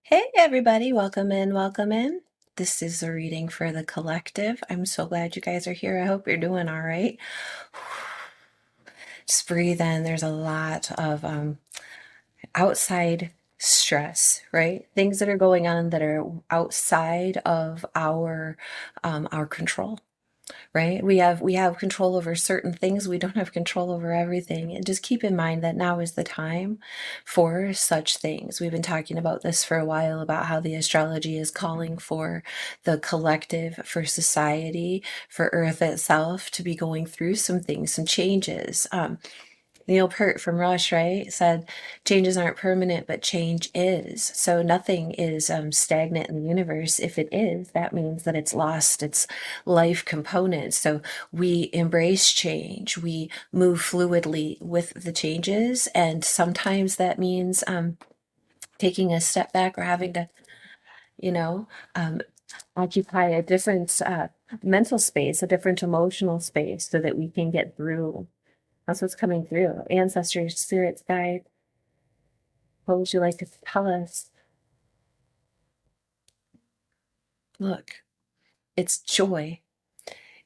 Hey everybody, welcome in, welcome in. This is a reading for the collective. I'm so glad you guys are here. I hope you're doing all right. Just breathe in. There's a lot of outside stress, right? Things that are going on that are outside of our control. Right? We have control over certain things. We don't have control over everything. And just keep in mind that now is the time for such things. We've been talking about this for a while about how the astrology is calling for the collective, for society, for Earth itself to be going through some things, some changes. Neil Peart from Rush, right, said changes aren't permanent, but change is. So nothing is stagnant in the universe. If it is, that means that it's lost its life component. So we embrace change. We move fluidly with the changes. And sometimes that means taking a step back or having to, you know, um, occupy a different mental space, a different emotional space so that we can get through. That's what's coming through. Ancestors, spirits, guide. What would you like to tell us? Look, it's joy.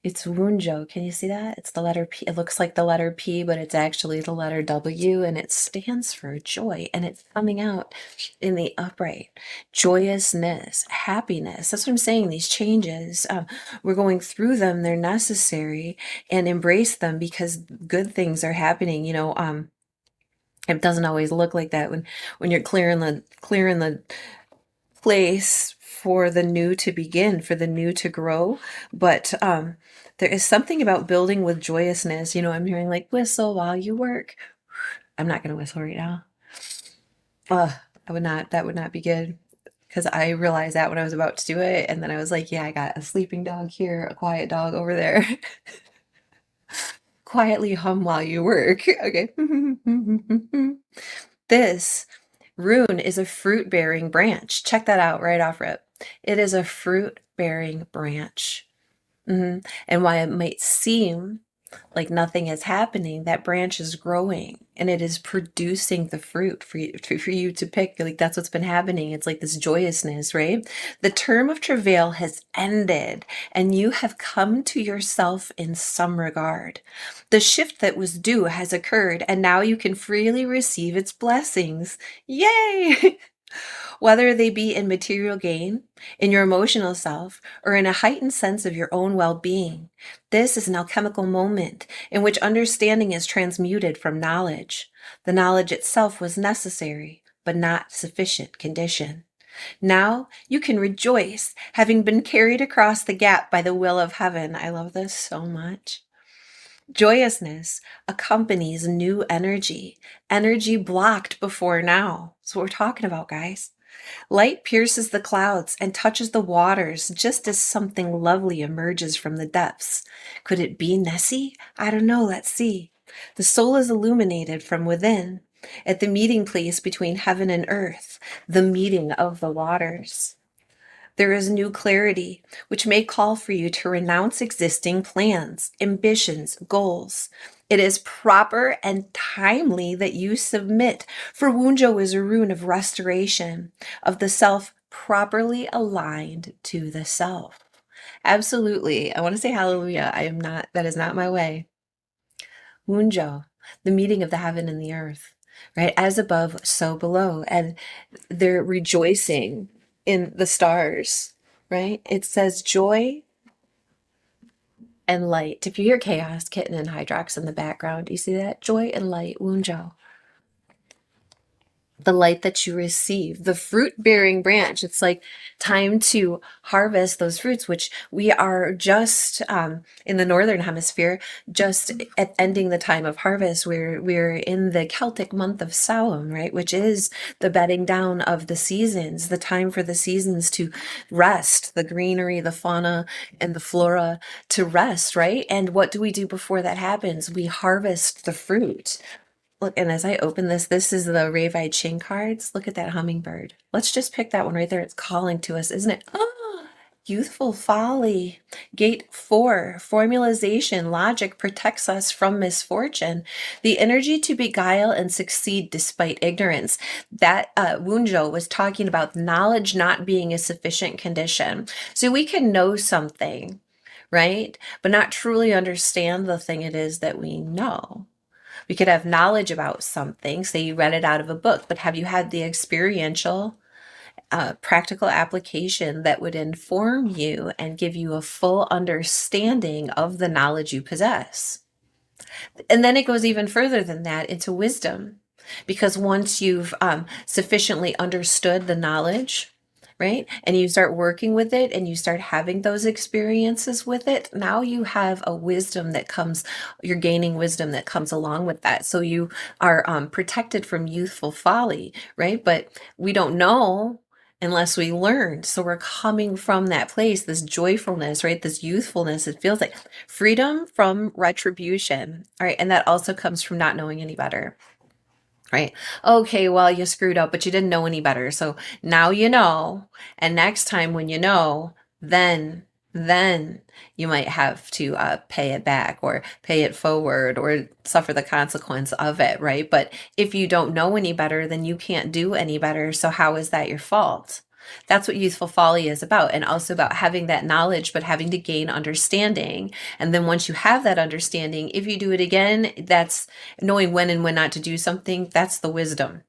It's Wunjo. Can you see that? It's the letter P. It looks like the letter P, but it's actually the letter W, and it stands for joy. And it's coming out in the upright. Joyousness, happiness. That's what I'm saying. These changes, we're going through them. They're necessary, and embrace them because good things are happening. It doesn't always look like that when you're clearing the place for the new to begin, for the new to grow. But there is something about building with joyousness. I'm hearing like whistle while you work. I'm not going to whistle right now. I would not. That would not be good because I realized that when I was about to do it, and then I was like, yeah, I got a sleeping dog here, a quiet dog over there. Quietly hum while you work. Okay. This rune is a fruit-bearing branch. Check that out right off rip. It is a fruit-bearing branch. And while it might seem like nothing is happening, that branch is growing and it is producing the fruit for you to pick. Like that's what's been happening. It's like this joyousness, right? The term of travail has ended and you have come to yourself in some regard. The shift that was due has occurred and now you can freely receive its blessings. Yay! Whether they be in material gain, in your emotional self, or in a heightened sense of your own well being. This is an alchemical moment in which understanding is transmuted from knowledge. The knowledge itself was necessary, but not sufficient condition. Now you can rejoice, having been carried across the gap by the will of heaven. I love this so much. Joyousness accompanies new energy, energy blocked before now. That's what we're talking about, guys. Light pierces the clouds and touches the waters just as something lovely emerges from the depths. Could it be Nessie? I don't know. Let's see. The soul is illuminated from within at the meeting place between heaven and earth, the meeting of the waters. There is new clarity, which may call for you to renounce existing plans, ambitions, goals. It is proper and timely that you submit, for Wunjo is a rune of restoration, of the self properly aligned to the self. Absolutely. I want to say hallelujah. That is not my way. Wunjo, the meeting of the heaven and the earth, right? As above, so below. And they're rejoicing in the stars, right? It says joy and light. If you hear chaos, kitten, and hydrox in the background, you see that? Joy and light, Wunjo. The light that you receive, the fruit bearing branch. It's like time to harvest those fruits, which we are just in the northern hemisphere, just at ending the time of harvest. We're in the Celtic month of Samhain, right, which is the bedding down of the seasons, the time for the seasons to rest, the greenery, the fauna, and the flora to rest, right? And what do we do before that happens? We harvest the fruit. Look, and as I open this is the Rave I Ching cards. Look at that hummingbird. Let's just pick that one right there. It's calling to us, isn't it? Oh, Youthful folly. Gate 4, formalization. Logic protects us from misfortune. The energy to beguile and succeed despite ignorance. That Wunjo was talking about knowledge not being a sufficient condition. So we can know something, right? But not truly understand the thing it is that we know. We could have knowledge about something, say you read it out of a book, but have you had the experiential practical application that would inform you and give you a full understanding of the knowledge you possess? And then it goes even further than that into wisdom, because once you've sufficiently understood the knowledge, right, and you start working with it and you start having those experiences with it, now you have a wisdom that comes, you're gaining wisdom that comes along with that. So you are protected from youthful folly, right? But we don't know unless we learn. So we're coming from that place, this joyfulness, right? This youthfulness. It feels like freedom from retribution. All right. And that also comes from not knowing any better. Right. Okay, well, you screwed up, but you didn't know any better. So now you know. And next time when you know, then you might have to pay it back or pay it forward or suffer the consequence of it, right? But if you don't know any better, then you can't do any better. So how is that your fault? That's what youthful folly is about, and also about having that knowledge, but having to gain understanding. And then once you have that understanding, if you do it again, that's knowing when and when not to do something. That's the wisdom,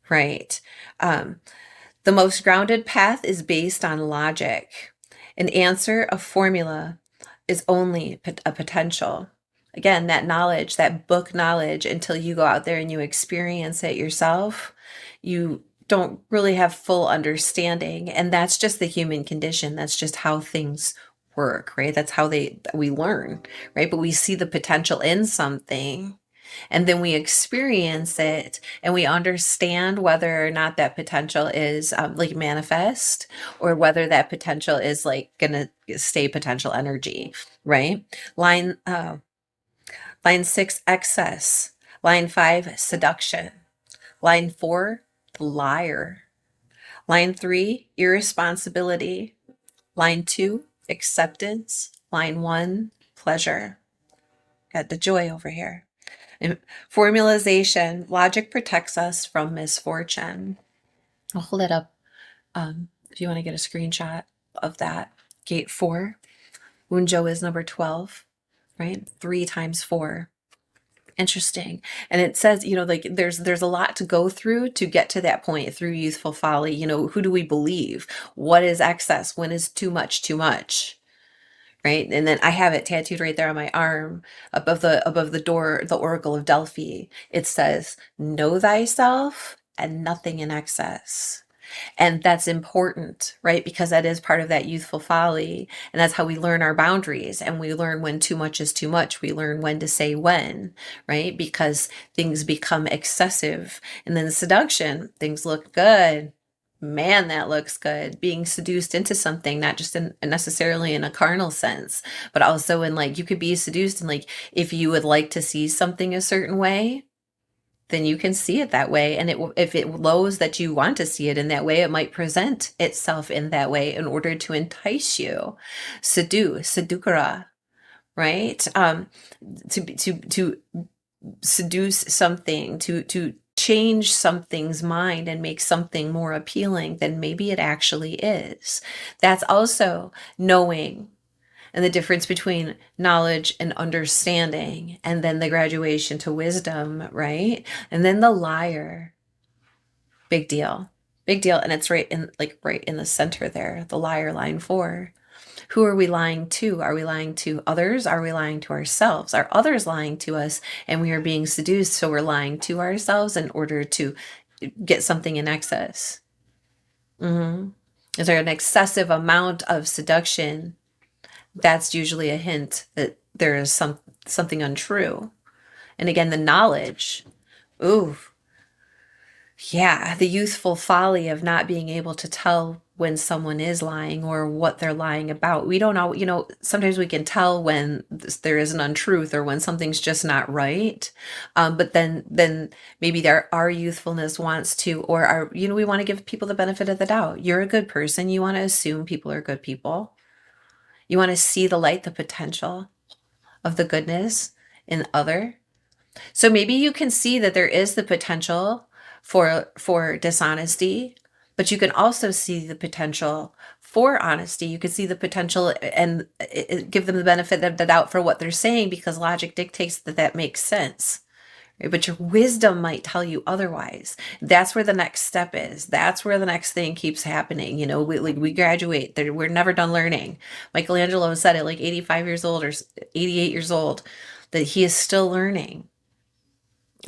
right? The most grounded path is based on logic. An answer, a formula, is only a potential. Again, that knowledge, that book knowledge, until you go out there and you experience it yourself, you don't really have full understanding. And that's just the human condition. That's just how things work, right? That's how we learn, right? But we see the potential in something, and then we experience it and we understand whether or not that potential is like manifest, or whether that potential is like gonna stay potential energy, right? Line 6, excess. Line 5, seduction. Line 4, the liar. Line 3, irresponsibility. Line 2, acceptance. Line 1, pleasure. Got the joy over here. And formalization, logic protects us from misfortune. I'll hold it up if you want to get a screenshot of that. Gate 4, Wunjo is number 12, right? 3 times 4. Interesting. And it says, like there's a lot to go through to get to that point through youthful folly. Who do we believe? What is excess? When is too much too much? Right? And then I have it tattooed right there on my arm above the door, the Oracle of Delphi. It says, know thyself and nothing in excess. And that's important, right? Because that is part of that youthful folly. And that's how we learn our boundaries. And we learn when too much is too much. We learn when to say when, right? Because things become excessive. And then seduction, things look good. Man, that looks good. Being seduced into something, not just necessarily in a carnal sense, but also in like, you could be seduced and like, if you would like to see something a certain way, then you can see it that way. And if it knows that you want to see it in that way, it might present itself in that way in order to entice you. Sedukara, right? To seduce something, to change something's mind and make something more appealing than maybe it actually is. That's also knowing, and the difference between knowledge and understanding, and then the graduation to wisdom, right? And then the liar. Big deal. Big deal. And it's right in the center there, the liar, line 4. Who are we lying to? Are we lying to others? Are we lying to ourselves? Are others lying to us and we are being seduced, so we're lying to ourselves in order to get something in excess? Is there an excessive amount of seduction? That's usually a hint that there is something untrue. And again, the knowledge. Ooh, Yeah, the youthful folly of not being able to tell when someone is lying or what they're lying about. We don't know, sometimes we can tell when there is an untruth or when something's just not right. But then maybe our youthfulness wants to, or we want to give people the benefit of the doubt. You're a good person. You want to assume people are good people. You want to see the light, the potential of the goodness in other. So maybe you can see that there is the potential for dishonesty, but you can also see the potential for honesty. You can see the potential and give them the benefit of the doubt for what they're saying because logic dictates that that makes sense. Right? But your wisdom might tell you otherwise. That's where the next step is. That's where the next thing keeps happening. We graduate. We're never done learning. Michelangelo said it like 85 years old or 88 years old that he is still learning.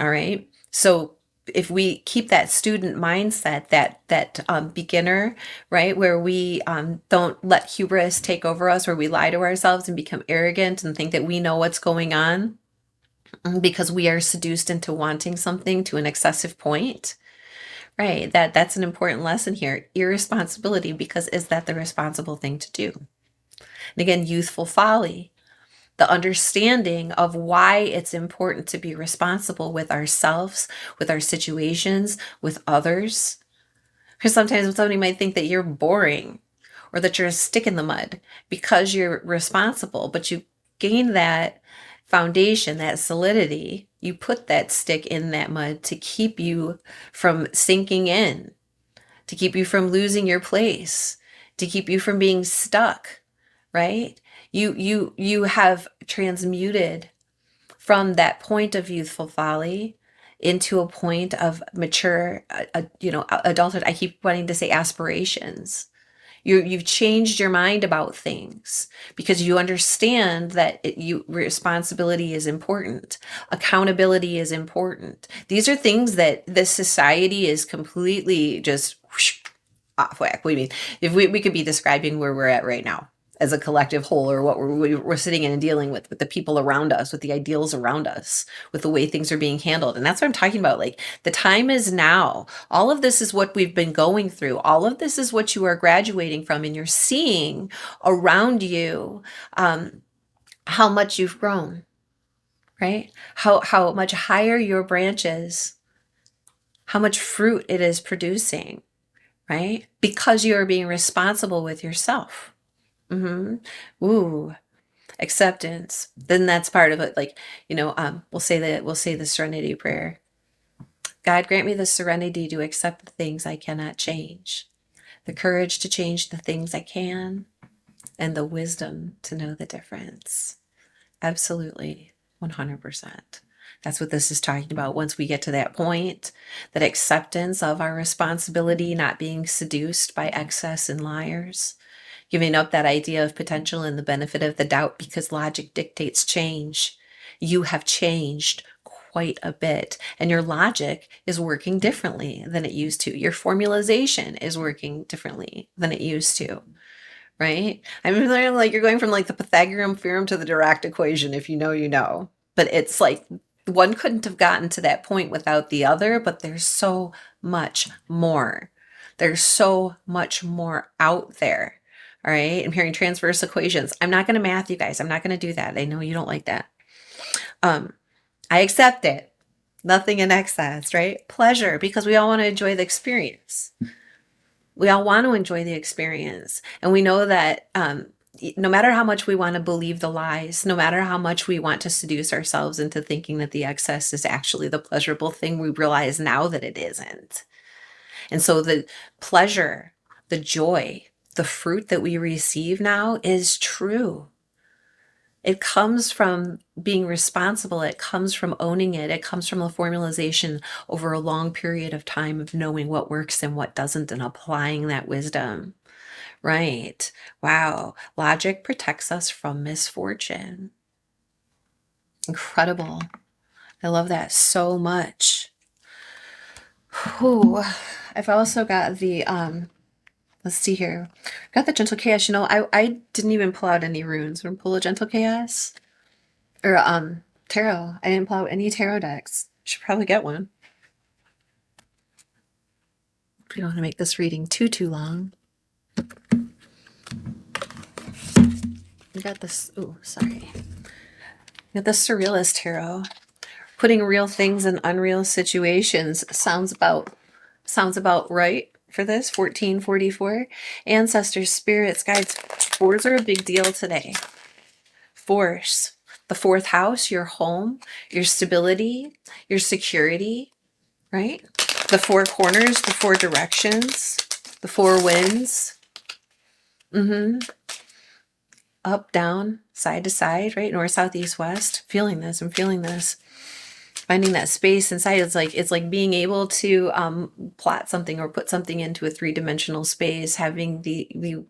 All right. So if we keep that student mindset, that beginner, right, where we don't let hubris take over us, where we lie to ourselves and become arrogant and think that we know what's going on because we are seduced into wanting something to an excessive point, right? That's an important lesson here. Irresponsibility, because is that the responsible thing to do? And again, youthful folly, the understanding of why it's important to be responsible with ourselves, with our situations, with others. Because sometimes somebody might think that you're boring or that you're a stick in the mud because you're responsible, but you gain that foundation, that solidity. You put that stick in that mud to keep you from sinking in, to keep you from losing your place, to keep you from being stuck, right? You have transmuted from that point of youthful folly into a point of mature, adulthood. I keep wanting to say aspirations. You've changed your mind about things because you understand that responsibility is important. Accountability is important. These are things that this society is completely just whoosh, off whack. What do you mean? If we could be describing where we're at right now as a collective whole, or what we're sitting in and dealing with the people around us, with the ideals around us, with the way things are being handled. And that's what I'm talking about. Like, the time is now. All of this is what we've been going through. All of this is what you are graduating from, and you're seeing around you how much you've grown, right? How much higher your branch is, how much fruit it is producing, right? Because you are being responsible with yourself. Ooh, acceptance. Then that's part of it. Like, we'll say the serenity prayer. God, grant me the serenity to accept the things I cannot change, the courage to change the things I can, and the wisdom to know the difference. Absolutely. 100%. That's what this is talking about. Once we get to that point, that acceptance of our responsibility, not being seduced by excess and liars, giving up that idea of potential and the benefit of the doubt because logic dictates change. You have changed quite a bit, and your logic is working differently than it used to. Your formalization is working differently than it used to, right? I mean, like, you're going from like the Pythagorean theorem to the Dirac equation. If you know, you know. But it's like one couldn't have gotten to that point without the other, but there's so much more. There's so much more out there. All right. I'm hearing transverse equations. I'm not going to math, you guys. I'm not going to do that. I know you don't like that. I accept it. Nothing in excess, right? Pleasure, because we all want to enjoy the experience. We all want to enjoy the experience. And we know that no matter how much we want to believe the lies, no matter how much we want to seduce ourselves into thinking that the excess is actually the pleasurable thing, we realize now that it isn't. And so the pleasure, the joy, the fruit that we receive now is true. It comes from being responsible. It comes from owning it. It comes from the formalization over a long period of time of knowing what works and what doesn't and applying that wisdom. Right. Wow. Logic protects us from misfortune. Incredible. I love that so much. Whew. I've also got the let's see here. Got the gentle chaos. I didn't even pull out any runes. I'm gonna pull a gentle chaos. Or tarot. I didn't pull out any tarot decks. Should probably get one. We don't want to make this reading too long. We got this, oh, sorry. We got the Surrealist Tarot. Putting real things in unreal situations sounds about right for this. 1444. Ancestors, spirits, guides. Fours are a big deal today. Force. The fourth house, your home, your stability, your security, right? The four corners, the four directions, the four winds. Up, down, side to side, right? North, south, east, west. Feeling this. I'm feeling this. Finding that space inside. It's like being able to plot something or put something into a three-dimensional space, having the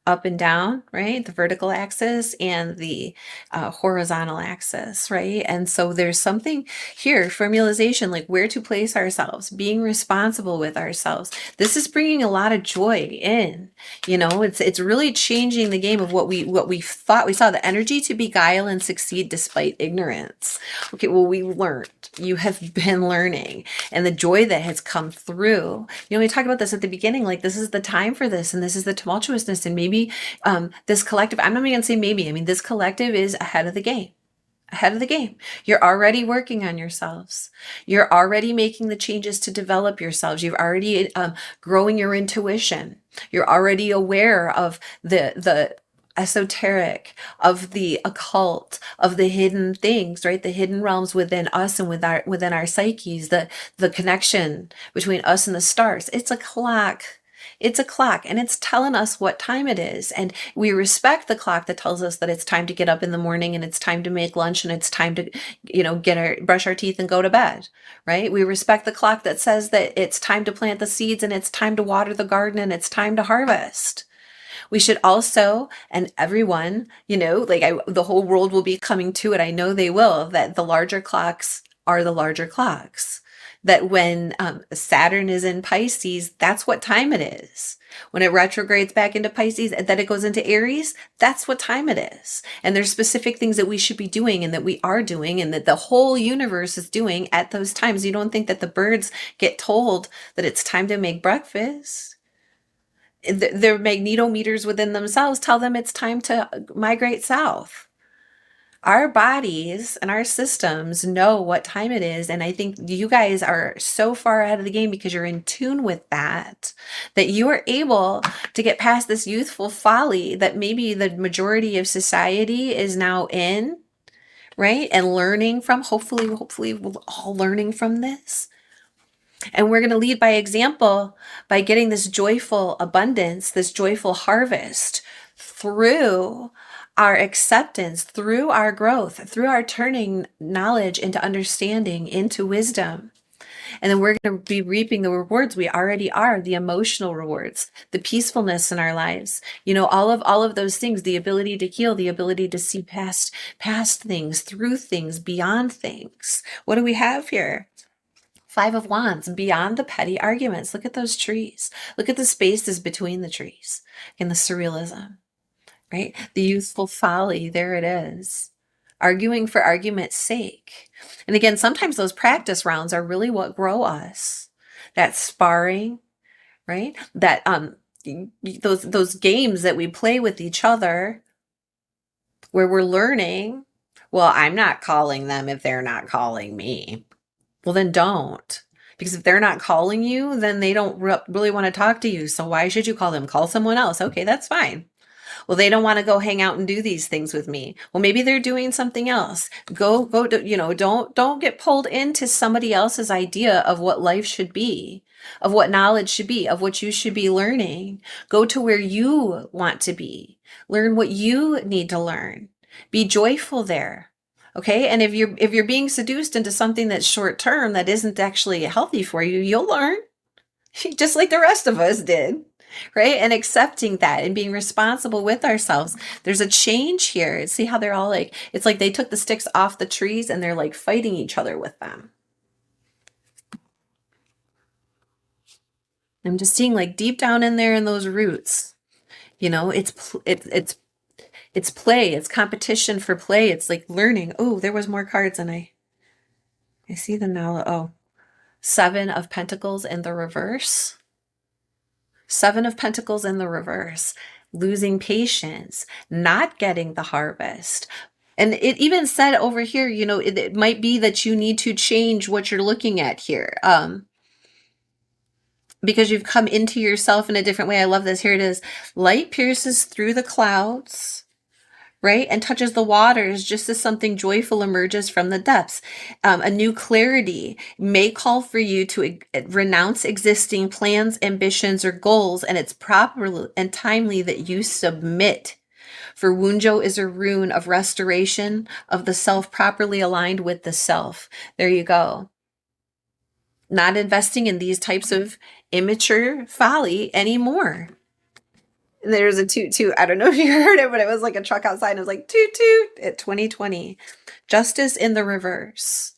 up and down, right? The vertical axis and the horizontal axis, right? And so there's something here, formalization, like where to place ourselves, being responsible with ourselves. This is bringing a lot of joy in, you know, it's really changing the game of what we thought we saw, the energy to beguile and succeed despite ignorance. Okay, well, we learned, you have been learning, and the joy that has come through. You know, we talked about this at the beginning, like this is the time for this, and this is the tumultuousness, and maybe this collective, I'm not even gonna say maybe, I mean, this collective is ahead of the game. Ahead of the game. You're already working on yourselves. You're already making the changes to develop yourselves. You've already growing your intuition. You're already aware of the esoteric, of the occult, of the hidden things, right? The hidden realms within us and within our psyches, the connection between us and the stars. It's a clock. It's a clock, and it's telling us what time it is. And we respect the clock that tells us that it's time to get up in the morning, and it's time to make lunch, and it's time to, you know, brush our teeth and go to bed, right? We respect the clock that says that it's time to plant the seeds, and it's time to water the garden, and it's time to harvest. We should also, and everyone, you know, like the whole world will be coming to it. I know they will, that the larger clocks are the larger clocks. That when Saturn is in Pisces, that's what time it is. When it retrogrades back into Pisces, and then it goes into Aries, that's what time it is. And there's specific things that we should be doing, and that we are doing, and that the whole universe is doing at those times. You don't think that the birds get told that it's time to make breakfast. Their magnetometers within themselves tell them it's time to migrate south. Our bodies and our systems know what time it is. And I think you guys are so far ahead of the game because you're in tune with that you are able to get past this youthful folly that maybe the majority of society is now in, right? And learning from, hopefully we're all learning from this. And we're going to lead by example by getting this joyful abundance, this joyful harvest through our acceptance, through our growth, through our turning knowledge into understanding, into wisdom. And then we're going to be reaping the rewards we already are, the emotional rewards, the peacefulness in our lives, you know, all of those things, the ability to heal, the ability to see past things, through things, beyond things. What do we have here? Five of Wands, beyond the petty arguments. Look at those trees. Look at the spaces between the trees and the surrealism, right? The youthful folly, there it is. Arguing for argument's sake. And again, sometimes those practice rounds are really what grow us. That sparring, right? That those games that we play with each other where we're learning, well, I'm not calling them if they're not calling me. Well, then don't. Because if they're not calling you, then they don't really want to talk to you. So why should you call them? Call someone else. Okay, that's fine. Well, they don't want to go hang out and do these things with me. Well, maybe they're doing something else. Go to, you know, don't get pulled into somebody else's idea of what life should be, of what knowledge should be, of what you should be learning. Go to where you want to be. Learn what you need to learn. Be joyful there. Okay? And if you're being seduced into something that's short term that isn't actually healthy for you, you'll learn. Just like the rest of us did. Right? And accepting that and being responsible with ourselves. There's a change here. See how they're all like, it's like they took the sticks off the trees and they're like fighting each other with them. I'm just seeing like deep down in there in those roots, you know, it's play, it's competition for play. It's like learning. Oh, there was more cards and I see them now. Oh, Seven of Pentacles in the reverse. Seven of Pentacles in the reverse, losing patience, not getting the harvest. And it even said over here, you know, it might be that you need to change what you're looking at here. Because you've come into yourself in a different way. I love this. Here it is. Light pierces through the clouds, right? And touches the waters just as something joyful emerges from the depths. A new clarity may call for you to renounce existing plans, ambitions, or goals, and it's proper and timely that you submit. For Wunjo is a rune of restoration of the self, properly aligned with the self. There you go. Not investing in these types of immature folly anymore. And there's a toot toot. I don't know if you heard it, but it was like a truck outside. And it was like toot toot at 2020. Justice in the reverse.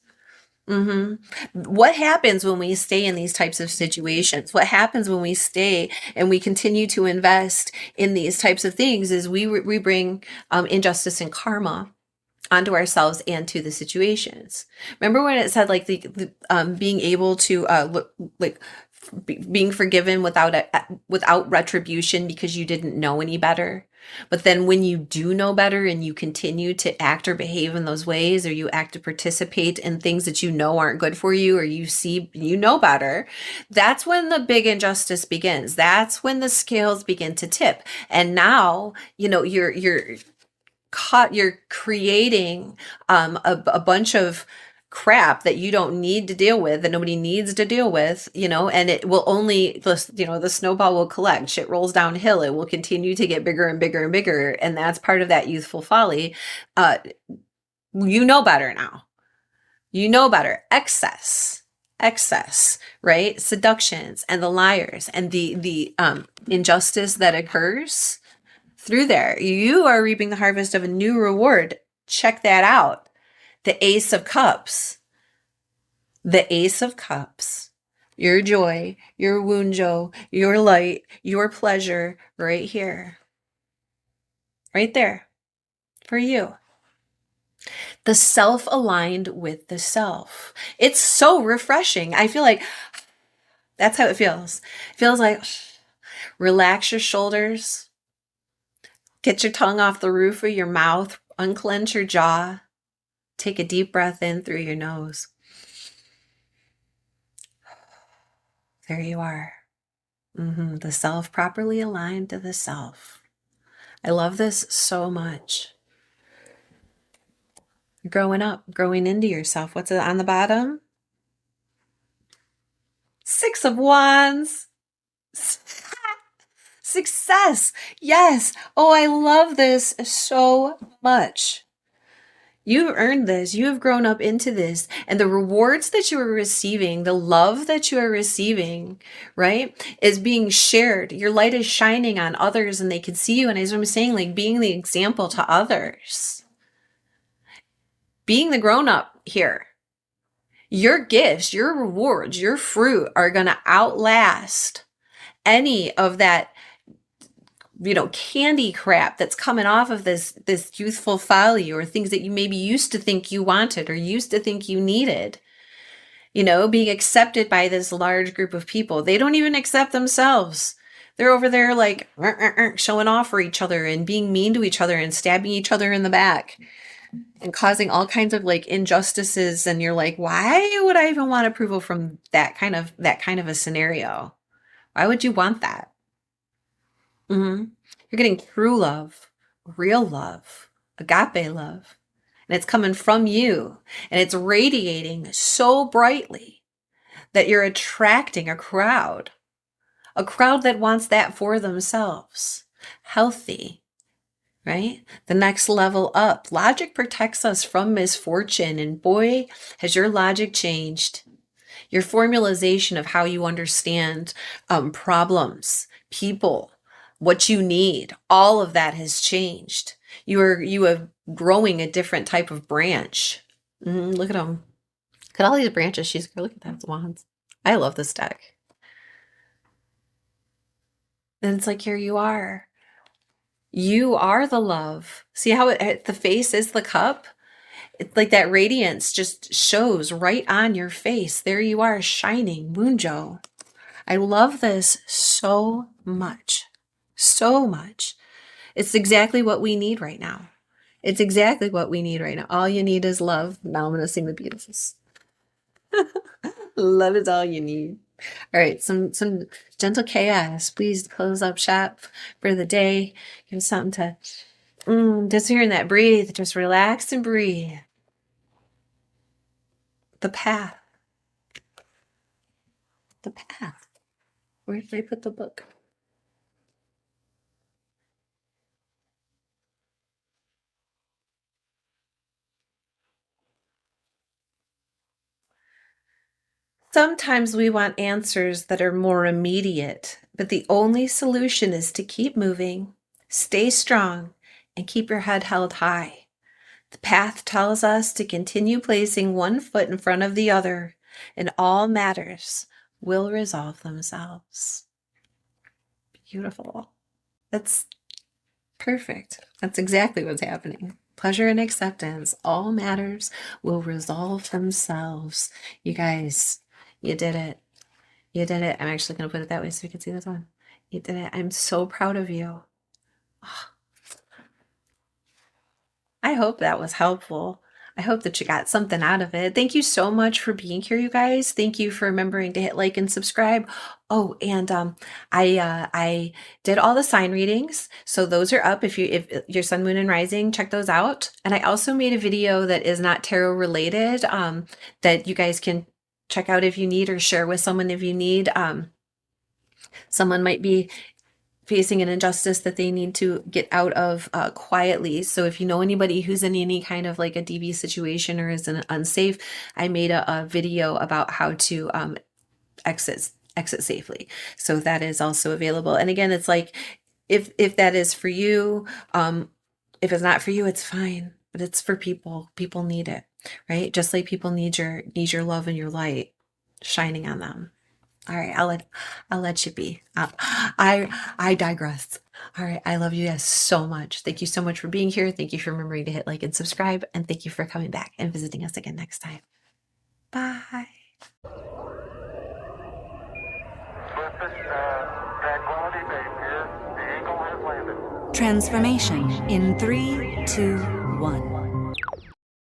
What happens when we stay in these types of situations? What happens when we stay and we continue to invest in these types of things is we bring injustice and karma onto ourselves and to the situations. Remember when it said like the being able to look like being forgiven without retribution because you didn't know any better. But then when you do know better and you continue to act or behave in those ways, or you act to participate in things that you know aren't good for you, or you see, you know better, that's when the big injustice begins. That's when the scales begin to tip. And now, you know, you're creating a bunch of crap that you don't need to deal with, that nobody needs to deal with, you know, and it will only, you know, the snowball will collect, shit rolls downhill, it will continue to get bigger and bigger and bigger. And that's part of that youthful folly. You know better now. You know better. Excess, right? Seductions and the liars and the injustice that occurs through there. You are reaping the harvest of a new reward. Check that out. The Ace of Cups. The Ace of Cups. Your joy, your Wunjo, your light, your pleasure, right here. Right there. For you. The self aligned with the self. It's so refreshing. I feel like that's how it feels. It feels like relax your shoulders. Get your tongue off the roof of your mouth. Unclench your jaw. Take a deep breath in through your nose. There you are. The self properly aligned to the self. I love this so much. You're growing up, growing into yourself. What's it on the bottom? Six of Wands. Success. Yes. Oh, I love this so much. You've earned this. You have grown up into this. And the rewards that you are receiving, the love that you are receiving, right, is being shared. Your light is shining on others and they can see you. And as I'm saying, like being the example to others. Being the grown-up here. Your gifts, your rewards, your fruit are going to outlast any of that, you know, candy crap that's coming off of this youthful folly, or things that you maybe used to think you wanted or used to think you needed, you know, being accepted by this large group of people. They don't even accept themselves. They're over there like showing off for each other and being mean to each other and stabbing each other in the back and causing all kinds of like injustices. And you're like, why would I even want approval from that kind of a scenario? Why would you want that? You're getting true love, real love, agape love. And it's coming from you. And it's radiating so brightly that you're attracting a crowd that wants that for themselves. Healthy, right? The next level up. Logic protects us from misfortune. And boy, has your logic changed. Your formalization of how you understand problems, people, what you need, all of that has changed. You are growing a different type of branch. Look at them. Look at all these branches. Look at that wands. I love this deck. And it's like, here you are. You are the love. See how the face is the cup? It's like that radiance just shows right on your face. There you are, shining, Wunjo. I love this so much. So much. It's exactly what we need right now. It's exactly what we need right now. All you need is love. Now I'm going to sing the Beatles. Love is all you need. All right, some gentle chaos. Please close up shop for the day. Give us something to just hearing that breathe. Just relax and breathe. The path. The path. Where did I put the book? Sometimes we want answers that are more immediate, but the only solution is to keep moving, stay strong, and keep your head held high. The path tells us to continue placing one foot in front of the other, and all matters will resolve themselves. Beautiful. That's perfect. That's exactly what's happening. Pleasure and acceptance. All matters will resolve themselves. You guys, you did it. You did it. I'm actually going to put it that way so you can see this one. You did it. I'm so proud of you. I hope that was helpful. I hope that you got something out of it. Thank you so much for being here, you guys. Thank you for remembering to hit like and subscribe. Oh, and I did all the sign readings, so those are up. If your sun, moon, and rising, check those out. And I also made a video that is not tarot related that you guys can check out if you need, or share with someone if you need. Someone might be facing an injustice that they need to get out of quietly. So if you know anybody who's in any kind of like a DV situation or is unsafe, I made a video about how to exit safely. So that is also available. And again, it's like, if that is for you, if it's not for you, it's fine, but it's for people. People need it, right? Just like people need your love and your light shining on them. All right, I'll let you be. I digress. All right, I love you guys so much. Thank you so much for being here. Thank you for remembering to hit like and subscribe, and thank you for coming back and visiting us again next time. Bye. Transformation in 3, 2, 1.